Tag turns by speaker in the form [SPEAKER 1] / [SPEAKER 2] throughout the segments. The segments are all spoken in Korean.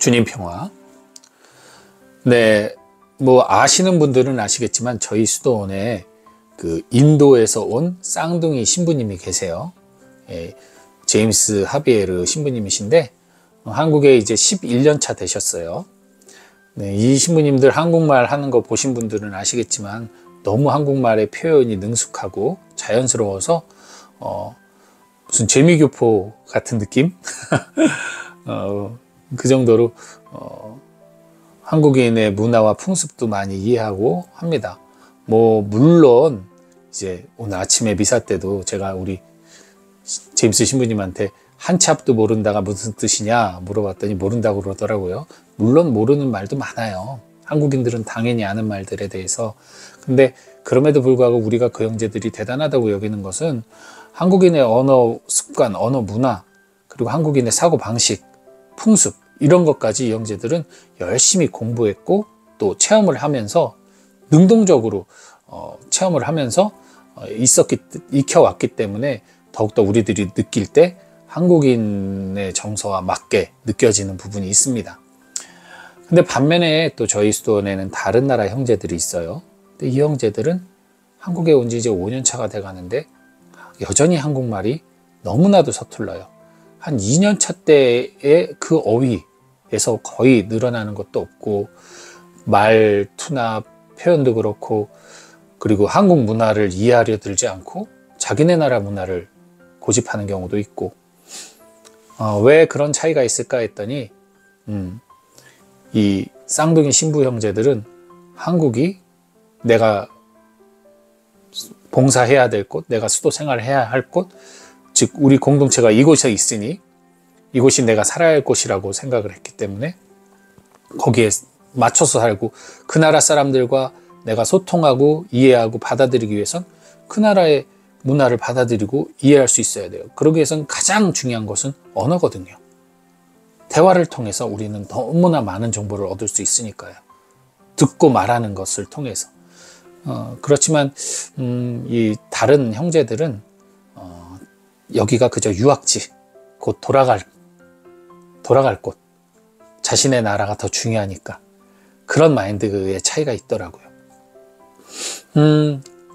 [SPEAKER 1] 주님 평화. 네, 뭐 아시는 분들은 아시겠지만 저희 수도원에 그 인도에서 온 쌍둥이 신부님이 계세요. 예, 제임스 하비에르 신부님이신데 한국에 이제 11년 차 되셨어요. 네, 이 신부님들 한국말 하는 거 보신 분들은 아시겠지만 너무 한국말의 표현이 능숙하고 자연스러워서 무슨 재미교포 같은 느낌? 그 정도로 한국인의 문화와 풍습도 많이 이해하고 합니다. 뭐 물론 이제 오늘 아침에 미사 때도 제가 우리 제임스 신부님한테 한치 앞도 모른다가 무슨 뜻이냐 물어봤더니 모른다고 그러더라고요. 물론 모르는 말도 많아요. 한국인들은 당연히 아는 말들에 대해서. 근데 그럼에도 불구하고 우리가 그 형제들이 대단하다고 여기는 것은 한국인의 언어 습관, 언어 문화, 그리고 한국인의 사고 방식, 풍습 이런 것까지 이 형제들은 열심히 공부했고 또 체험을 하면서 능동적으로 체험을 하면서 익혀왔기 때문에 더욱더 우리들이 느낄 때 한국인의 정서와 맞게 느껴지는 부분이 있습니다. 근데 반면에 또 저희 수도원에는 다른 나라 형제들이 있어요. 근데 이 형제들은 한국에 온 지 이제 5년 차가 돼 가는데 여전히 한국말이 너무나도 서툴러요. 한 2년 차 때의 그 어휘에서 거의 늘어나는 것도 없고 말투나 표현도 그렇고 그리고 한국 문화를 이해하려 들지 않고 자기네 나라 문화를 고집하는 경우도 있고 왜 그런 차이가 있을까 했더니 이 쌍둥이 신부 형제들은 한국이 내가 봉사해야 될 곳, 내가 수도 생활을 해야 할 곳, 즉 우리 공동체가 이곳에 있으니 이곳이 내가 살아야 할 곳이라고 생각을 했기 때문에 거기에 맞춰서 살고 그 나라 사람들과 내가 소통하고 이해하고 받아들이기 위해선 그 나라의 문화를 받아들이고 이해할 수 있어야 돼요. 그러기 위해선 가장 중요한 것은 언어거든요. 대화를 통해서 우리는 너무나 많은 정보를 얻을 수 있으니까요. 듣고 말하는 것을 통해서. 그렇지만 이 다른 형제들은 여기가 그저 유학지, 곧 돌아갈 곳, 자신의 나라가 더 중요하니까 그런 마인드의 차이가 있더라고요.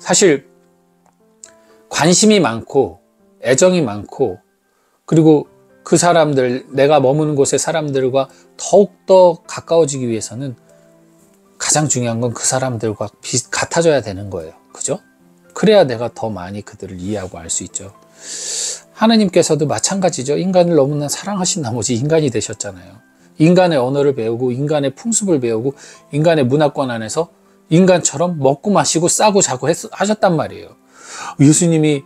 [SPEAKER 1] 사실 관심이 많고 애정이 많고 그리고 그 사람들, 내가 머무는 곳의 사람들과 더욱더 가까워지기 위해서는 가장 중요한 건 그 사람들과 같아져야 되는 거예요. 그죠? 그래야 내가 더 많이 그들을 이해하고 알 수 있죠. 하느님께서도 마찬가지죠. 인간을 너무나 사랑하신 나머지 인간이 되셨잖아요. 인간의 언어를 배우고 인간의 풍습을 배우고 인간의 문화권 안에서 인간처럼 먹고 마시고 싸고 자고 하셨단 말이에요. 예수님이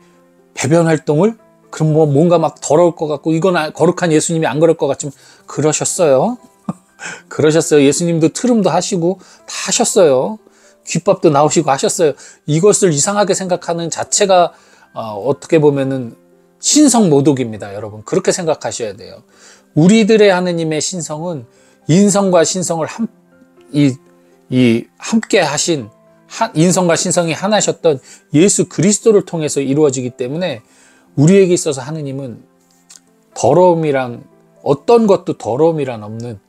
[SPEAKER 1] 배변 활동을 그럼 뭐 뭔가 막 더러울 것 같고 이건 거룩한 예수님이 안 그럴 것 같지만 그러셨어요. 그러셨어요. 예수님도 트름도 하시고 다 하셨어요. 귓밥도 나오시고 하셨어요. 이것을 이상하게 생각하는 자체가 어떻게 보면은 신성모독입니다. 여러분 그렇게 생각하셔야 돼요. 우리들의 하느님의 신성은 인성과 신성을 함께 하신 인성과 신성이 하나셨던 예수 그리스도를 통해서 이루어지기 때문에 우리에게 있어서 하느님은 더러움이란 어떤 것도 더러움이란 없는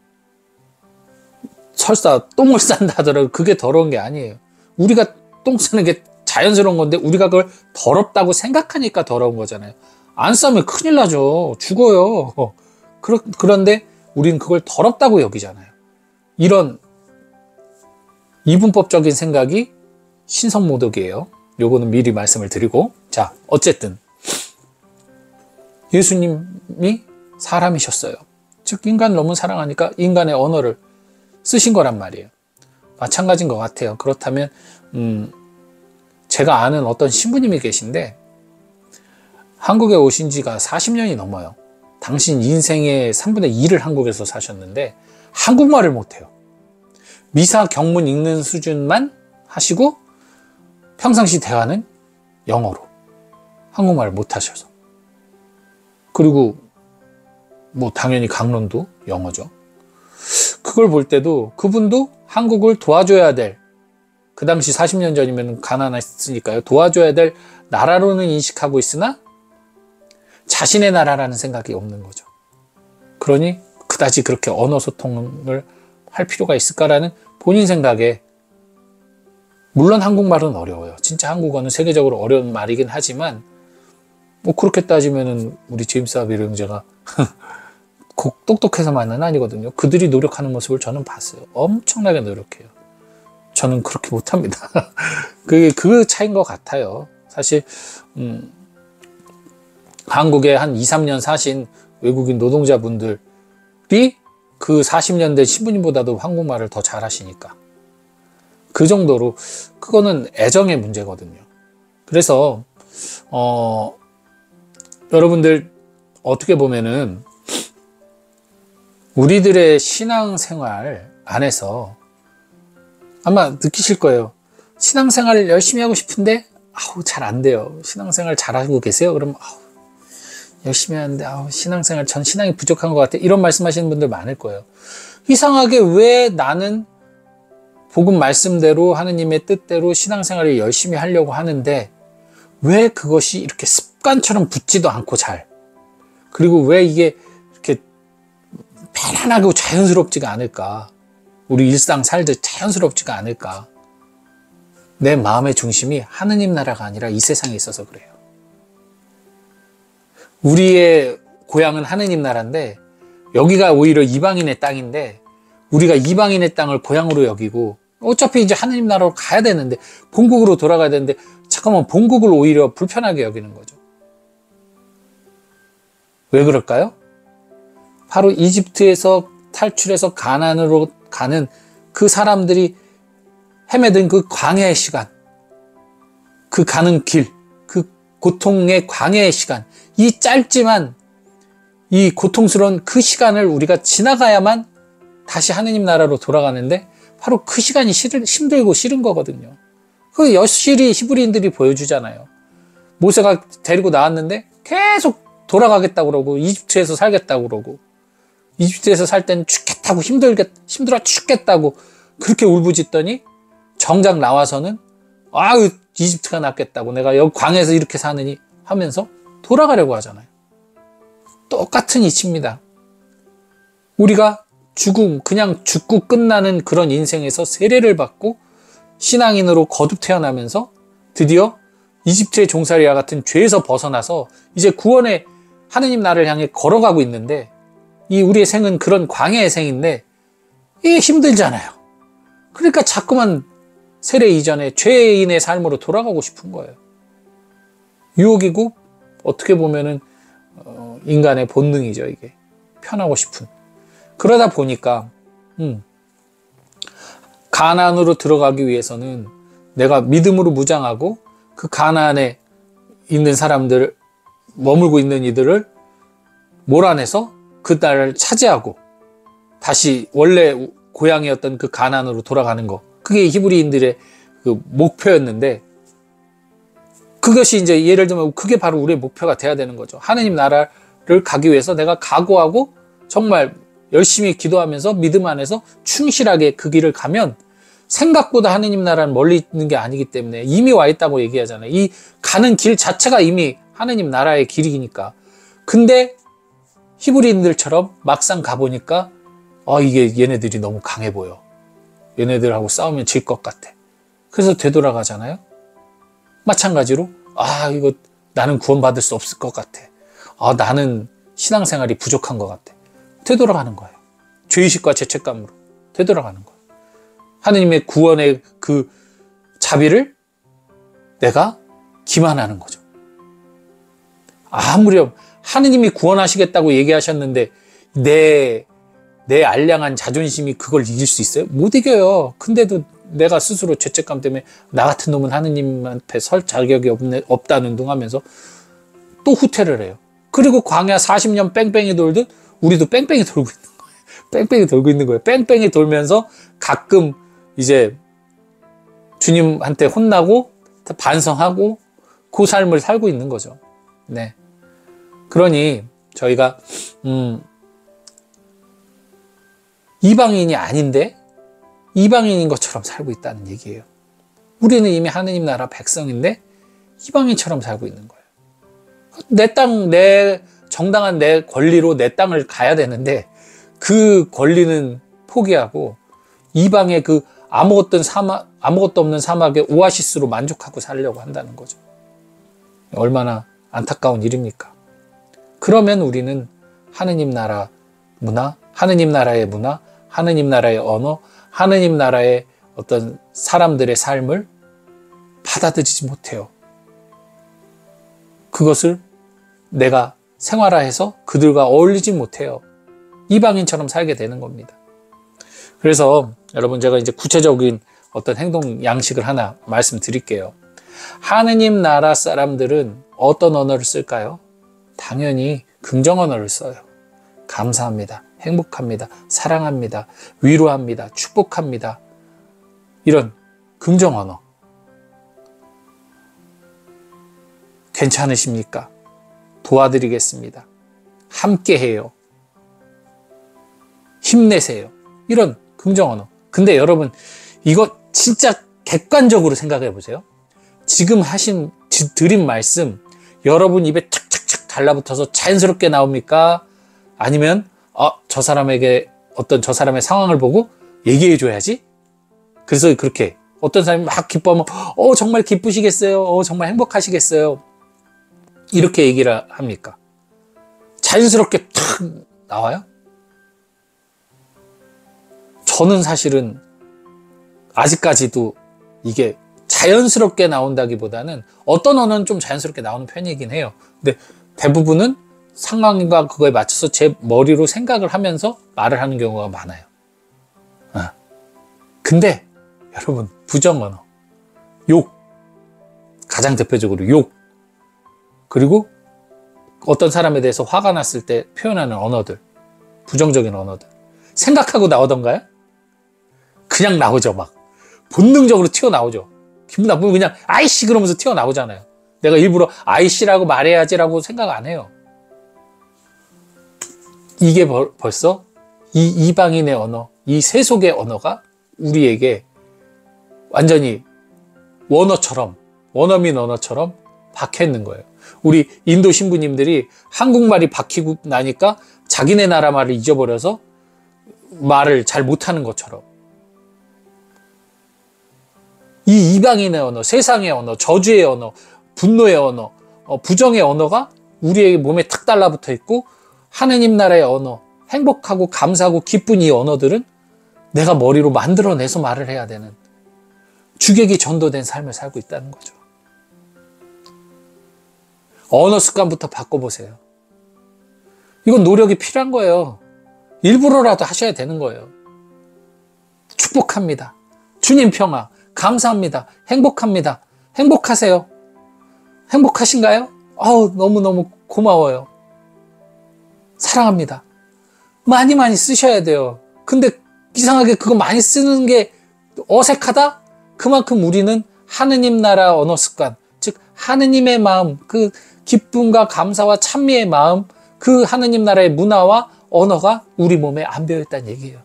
[SPEAKER 1] 설사 똥을 싼다 하더라도 그게 더러운 게 아니에요. 우리가 똥 싸는 게 자연스러운 건데 우리가 그걸 더럽다고 생각하니까 더러운 거잖아요. 안 싸면 큰일 나죠. 죽어요. 그런데 우리는 그걸 더럽다고 여기잖아요. 이런 이분법적인 생각이 신성모독이에요. 요거는 미리 말씀을 드리고 자 어쨌든 예수님이 사람이셨어요. 즉 인간을 너무 사랑하니까 인간의 언어를 쓰신 거란 말이에요. 마찬가지인 것 같아요. 그렇다면 제가 아는 어떤 신부님이 계신데 한국에 오신 지가 40년이 넘어요. 당신 인생의 3분의 2를 한국에서 사셨는데 한국말을 못해요. 미사 경문 읽는 수준만 하시고 평상시 대화는 영어로 한국말을 못하셔서 그리고 뭐 당연히 강론도 영어죠. 그걸 볼 때도 그분도 한국을 도와줘야 될 그 당시 40년 전이면 가난했으니까요. 도와줘야 될 나라로는 인식하고 있으나 자신의 나라라는 생각이 없는 거죠. 그러니 그다지 그렇게 언어 소통을 할 필요가 있을까라는 본인 생각에, 물론 한국말은 어려워요. 진짜 한국어는 세계적으로 어려운 말이긴 하지만 뭐 그렇게 따지면은 우리 제임스 하비르 형제가 똑똑해서만은 아니거든요. 그들이 노력하는 모습을 저는 봤어요. 엄청나게 노력해요. 저는 그렇게 못합니다. 그 차이인 것 같아요. 사실 한국에 한 2, 3년 사신 외국인 노동자분들이 그 40년대 신부님보다도 한국말을 더 잘하시니까, 그 정도로 그거는 애정의 문제거든요. 그래서 여러분들 어떻게 보면은 우리들의 신앙생활 안에서 아마 느끼실 거예요. 신앙생활 열심히 하고 싶은데 잘 안 돼요. 신앙생활 잘하고 계세요? 그럼 열심히 하는데 신앙생활, 전 신앙이 부족한 것 같아, 이런 말씀하시는 분들 많을 거예요. 이상하게 왜 나는 복음 말씀대로 하느님의 뜻대로 신앙생활을 열심히 하려고 하는데 왜 그것이 이렇게 습관처럼 붙지도 않고 잘, 그리고 왜 이게 이렇게 편안하고 자연스럽지가 않을까, 우리 일상 살듯 자연스럽지가 않을까. 내 마음의 중심이 하느님 나라가 아니라 이 세상에 있어서 그래요. 우리의 고향은 하느님 나라인데 여기가 오히려 이방인의 땅인데 우리가 이방인의 땅을 고향으로 여기고, 어차피 이제 하느님 나라로 가야 되는데, 본국으로 돌아가야 되는데 잠깐만 본국을 오히려 불편하게 여기는 거죠. 왜 그럴까요? 바로 이집트에서 탈출해서 가나안으로 가는 그 사람들이 헤매든 그 광야의 시간, 그 가는 길, 그 고통의 광야의 시간, 이 짧지만 이 고통스러운 그 시간을 우리가 지나가야만 다시 하느님 나라로 돌아가는데, 바로 그 시간이 힘들고 싫은 거거든요. 그 여실히 히브리인들이 보여주잖아요. 모세가 데리고 나왔는데 계속 돌아가겠다고 그러고 이집트에서 살겠다고 그러고, 이집트에서 살 땐 죽겠다고 힘들어 죽겠다고 그렇게 울부짖더니 정작 나와서는 이집트가 낫겠다고, 내가 여기 광야에서 이렇게 사느니 하면서 돌아가려고 하잖아요. 똑같은 이치입니다. 우리가 그냥 죽고 끝나는 그런 인생에서 세례를 받고 신앙인으로 거듭 태어나면서 드디어 이집트의 종살이와 같은 죄에서 벗어나서 이제 구원의 하느님 나라를 향해 걸어가고 있는데, 이 우리의 생은 그런 광야의 생인데 이게 힘들잖아요. 그러니까 자꾸만 세례 이전에 죄인의 삶으로 돌아가고 싶은 거예요. 유혹이고 어떻게 보면은 인간의 본능이죠. 이게 편하고 싶은. 그러다 보니까 가나안으로 들어가기 위해서는 내가 믿음으로 무장하고 그 가나안에 있는 사람들, 머물고 있는 이들을 몰아내서 그 나라를 차지하고 다시 원래 고향이었던 그 가나안으로 돌아가는 거, 그게 히브리인들의 그 목표였는데, 그것이 이제 예를 들면 그게 바로 우리의 목표가 돼야 되는 거죠. 하느님 나라를 가기 위해서 내가 각오하고 정말 열심히 기도하면서 믿음 안에서 충실하게 그 길을 가면 생각보다 하느님 나라는 멀리 있는 게 아니기 때문에 이미 와 있다고 얘기하잖아요. 이 가는 길 자체가 이미 하느님 나라의 길이니까. 근데 히브리인들처럼 막상 가보니까 이게 얘네들이 너무 강해 보여. 얘네들하고 싸우면 질 것 같아. 그래서 되돌아가잖아요. 마찬가지로 이거 나는 구원받을 수 없을 것 같아. 나는 신앙생활이 부족한 것 같아. 되돌아가는 거예요. 죄의식과 죄책감으로 되돌아가는 거예요. 하느님의 구원의 그 자비를 내가 기만하는 거죠. 아무렴 하느님이 구원하시겠다고 얘기하셨는데 내 알량한 자존심이 그걸 이길 수 있어요? 못 이겨요. 근데도 내가 스스로 죄책감 때문에 나 같은 놈은 하느님한테 설 자격이 없다는 둥 하면서 또 후퇴를 해요. 그리고 광야 40년 뺑뺑이 돌듯 우리도 뺑뺑이 돌고 있는 거예요. 뺑뺑이 돌고 있는 거예요. 뺑뺑이 돌면서 가끔 이제 주님한테 혼나고 반성하고 그 삶을 살고 있는 거죠. 네. 그러니 저희가 이방인이 아닌데 이방인인 것처럼 살고 있다는 얘기예요. 우리는 이미 하느님 나라 백성인데 이방인처럼 살고 있는 거예요. 내 땅, 내 정당한 내 권리로 내 땅을 가야 되는데 그 권리는 포기하고 이방의 그 아무것도 없는 사막의 오아시스로 만족하고 살려고 한다는 거죠. 얼마나 안타까운 일입니까? 그러면 우리는 하느님 나라 문화, 하느님 나라의 문화, 하느님 나라의 언어, 하느님 나라의 어떤 사람들의 삶을 받아들이지 못해요. 그것을 내가 생활화해서 그들과 어울리지 못해요. 이방인처럼 살게 되는 겁니다. 그래서 여러분, 제가 이제 구체적인 어떤 행동 양식을 하나 말씀드릴게요. 하느님 나라 사람들은 어떤 언어를 쓸까요? 당연히 긍정 언어를 써요. 감사합니다. 행복합니다. 사랑합니다. 위로합니다. 축복합니다. 이런 긍정 언어. 괜찮으십니까? 도와드리겠습니다. 함께해요. 힘내세요. 이런 긍정 언어. 근데 여러분, 이거 진짜 객관적으로 생각해 보세요. 지금 드린 말씀, 여러분 입에 착착착 달라붙어서 자연스럽게 나옵니까? 아니면 저 사람에게 저 사람의 상황을 보고 얘기해 줘야지? 그래서 그렇게 어떤 사람이 막 기뻐하면 정말 기쁘시겠어요? 정말 행복하시겠어요? 이렇게 얘기를 합니까? 자연스럽게 탁 나와요? 저는 사실은 아직까지도 이게 자연스럽게 나온다기보다는 어떤 언어는 좀 자연스럽게 나오는 편이긴 해요. 근데 대부분은 상황과 그거에 맞춰서 제 머리로 생각을 하면서 말을 하는 경우가 많아요. 근데 여러분, 부정 언어, 욕, 가장 대표적으로 욕, 그리고 어떤 사람에 대해서 화가 났을 때 표현하는 언어들, 부정적인 언어들, 생각하고 나오던가요? 그냥 나오죠. 막 본능적으로 튀어나오죠. 기분 나쁘면 그냥 아이씨 그러면서 튀어나오잖아요. 내가 일부러 아이씨라고 말해야지라고 생각 안 해요. 이게 벌써 이 이방인의 언어, 이 세속의 언어가 우리에게 완전히 원어민 언어처럼 박혀 있는 거예요. 우리 인도 신부님들이 한국말이 박히고 나니까 자기네 나라 말을 잊어버려서 말을 잘 못하는 것처럼, 이 이방인의 언어, 세상의 언어, 저주의 언어, 분노의 언어, 부정의 언어가 우리의 몸에 탁 달라붙어 있고, 하느님 나라의 언어, 행복하고 감사하고 기쁜 이 언어들은 내가 머리로 만들어내서 말을 해야 되는 주객이 전도된 삶을 살고 있다는 거죠. 언어 습관부터 바꿔보세요. 이건 노력이 필요한 거예요. 일부러라도 하셔야 되는 거예요. 축복합니다. 주님 평화, 감사합니다. 행복합니다. 행복하세요. 행복하신가요? 너무너무 고마워요. 사랑합니다. 많이 많이 쓰셔야 돼요. 근데 이상하게 그거 많이 쓰는 게 어색하다? 그만큼 우리는 하느님 나라 언어 습관, 즉 하느님의 마음, 그 기쁨과 감사와 찬미의 마음, 그 하느님 나라의 문화와 언어가 우리 몸에 안 배어있다는 얘기예요.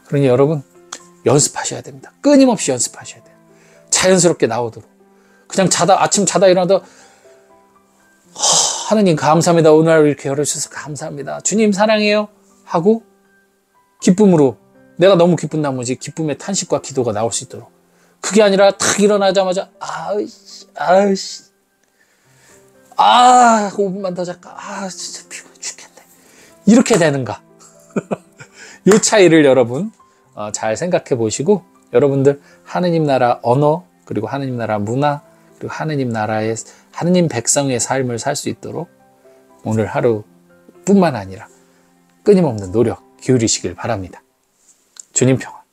[SPEAKER 1] 그러니 여러분, 연습하셔야 됩니다. 끊임없이 연습하셔야 돼요. 자연스럽게 나오도록. 그냥 아침 자다 일어나도 하느님 감사합니다. 오늘 하루 이렇게 열어주셔서 감사합니다. 주님 사랑해요. 하고 기쁨으로, 내가 너무 기쁜 나머지 기쁨의 탄식과 기도가 나올 수 있도록. 그게 아니라 탁 일어나자마자 5분만 더 잘까? 진짜 피곤해 죽겠네. 이렇게 되는가? 이 차이를 여러분 잘 생각해 보시고, 여러분들 하느님 나라 언어, 그리고 하느님 나라 문화, 그리고 하느님 나라의 하느님 백성의 삶을 살 수 있도록 오늘 하루뿐만 아니라 끊임없는 노력 기울이시길 바랍니다. 주님 평화.